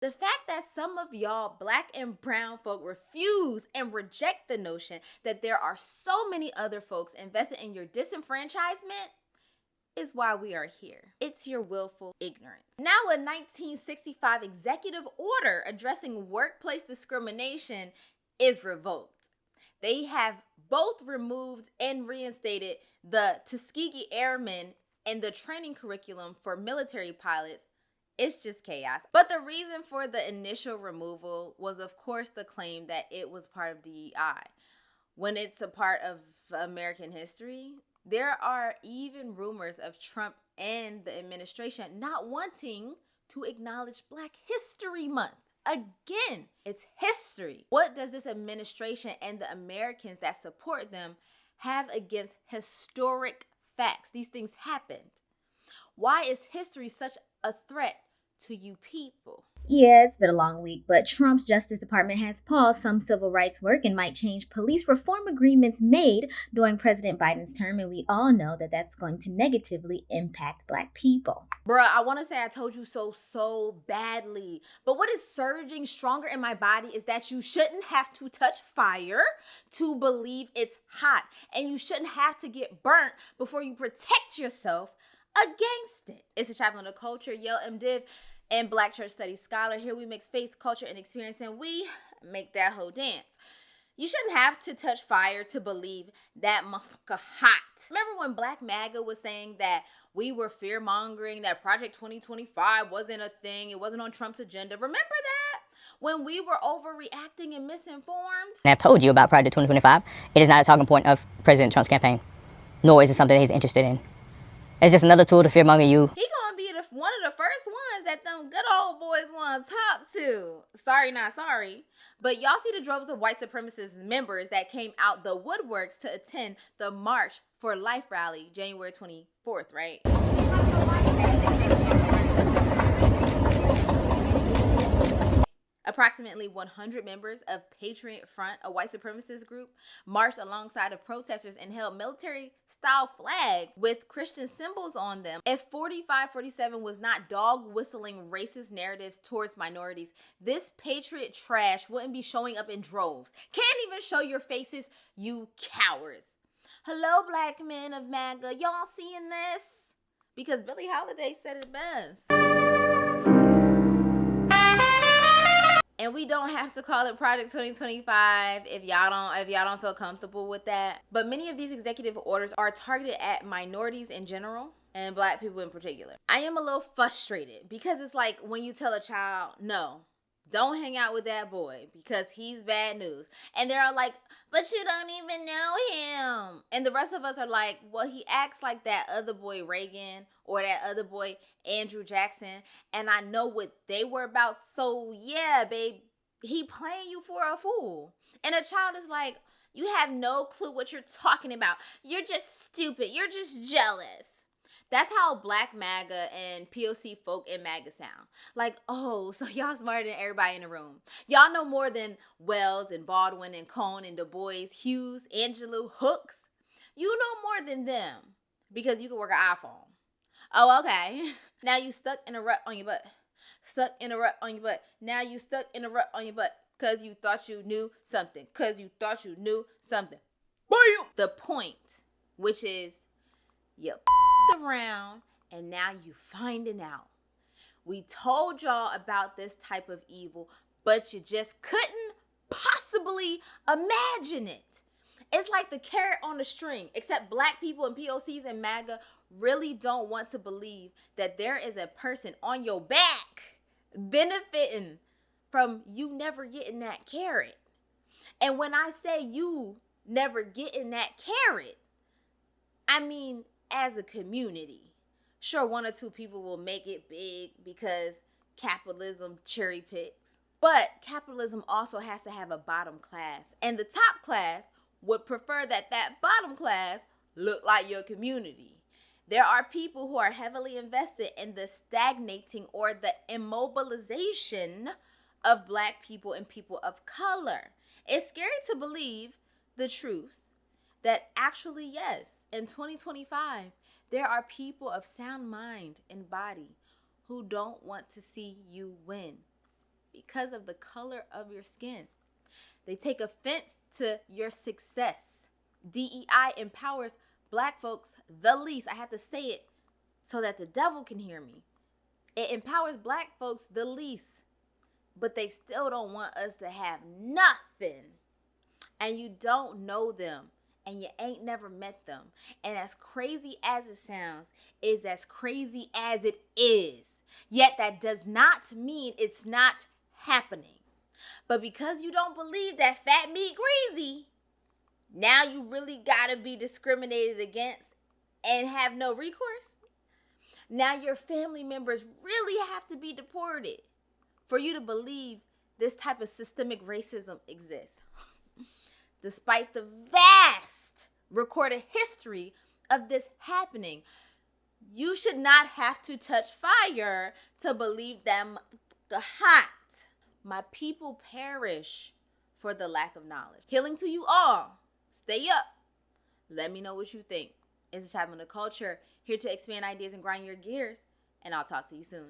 The fact that some of y'all black and brown folk refuse and reject the notion that there are so many other folks invested in your disenfranchisement is why we are here. It's your willful ignorance. Now, a 1965 executive order addressing workplace discrimination is revoked. They have both removed and reinstated the Tuskegee Airmen and the training curriculum for military pilots. It's just chaos. But the reason for the initial removal was, of course, the claim that it was part of DEI. When it's a part of American history, there are even rumors of Trump and the administration not wanting to acknowledge Black History Month. Again, it's history. What does this administration and the Americans that support them have against historic facts? These things happened. Why is history such a threat to you people? Yeah, it's been a long week, but Trump's Justice Department has paused some civil rights work and might change police reform agreements made during President Biden's term, and we all know that that's going to negatively impact Black people. Bruh, I want to say I told you so badly, but what is surging stronger in my body is that you shouldn't have to touch fire to believe it's hot, and you shouldn't have to get burnt before you protect yourself against it. It's the Chaplain of Culture, Yo MDiv, and Black Church Studies scholar. Here we mix faith, culture, and experience, and we make that whole dance. You shouldn't have to touch fire to believe that motherfucker hot. Remember when Black MAGA was saying that we were fear-mongering, that Project 2025 wasn't a thing, it wasn't on Trump's agenda? Remember that? When we were overreacting and misinformed? And I've told you about Project 2025. It is not a talking point of President Trump's campaign, nor is it something that he's interested in. It's just another tool to fearmonger you. He gonna be one of the first ones that them good old boys want to talk to. Sorry, not sorry. But y'all see the droves of white supremacist members that came out the woodworks to attend the March for Life rally January 24th, right? Approximately 100 members of Patriot Front, a white supremacist group, marched alongside of protesters and held military-style flags with Christian symbols on them. If 4547 was not dog-whistling racist narratives towards minorities, this patriot trash wouldn't be showing up in droves. Can't even show your faces, you cowards. Hello, Black men of MAGA. Y'all seeing this? Because Billie Holiday said it best. And we don't have to call it Project 2025 if y'all don't feel comfortable with that. But many of these executive orders are targeted at minorities in general and Black people in particular. I am a little frustrated because it's like when you tell a child, no, don't hang out with that boy because he's bad news. And they're like, but you don't even know him. And the rest of us are like, well, he acts like that other boy Reagan or that other boy Andrew Jackson. And I know what they were about. So yeah, babe, he playing you for a fool. And a child is like, you have no clue what you're talking about. You're just stupid. You're just jealous. That's how Black MAGA and POC folk in MAGA sound. Like, oh, so y'all smarter than everybody in the room. Y'all know more than Wells and Baldwin and Cone and Du Bois, Hughes, Angelou, Hooks. You know more than them because you can work an iPhone. Oh, okay. Now you stuck in a rut on your butt. Stuck in a rut on your butt. Now you stuck in a rut on your butt because you thought you knew something. Because you thought you knew something. Boom! The point, which is, you around and now you finding out. We told y'all about this type of evil, but you just couldn't possibly imagine it. It's like the carrot on the string, except Black people and POCs and MAGA really don't want to believe that there is a person on your back benefiting from you never getting that carrot. And when I say you never getting that carrot, I mean as a community. Sure, one or two people will make it big because capitalism cherry picks. But capitalism also has to have a bottom class. And the top class would prefer that bottom class look like your community. There are people who are heavily invested in the stagnating or the immobilization of Black people and people of color. It's scary to believe the truth that actually, yes, in 2025, there are people of sound mind and body who don't want to see you win. because of the color of your skin. They take offense to your success. DEI empowers black folks the least. I have to say it so that the devil can hear me. It empowers black folks the least, but they still don't want us to have nothing. And you don't know them, and you ain't never met them. And as crazy as it sounds, is as crazy as it is. Yet that does not mean it's not happening. But because you don't believe that fat meat greasy, now you really gotta be discriminated against and have no recourse. Now your family members really have to be deported for you to believe this type of systemic racism exists. Despite the vast recorded history of this happening, you should not have to touch fire to believe them hot. My people perish for the lack of knowledge. Healing to you all. Stay up. Let me know what you think. It's a Chaplain of Culture, here to expand ideas and grind your gears. And I'll talk to you soon.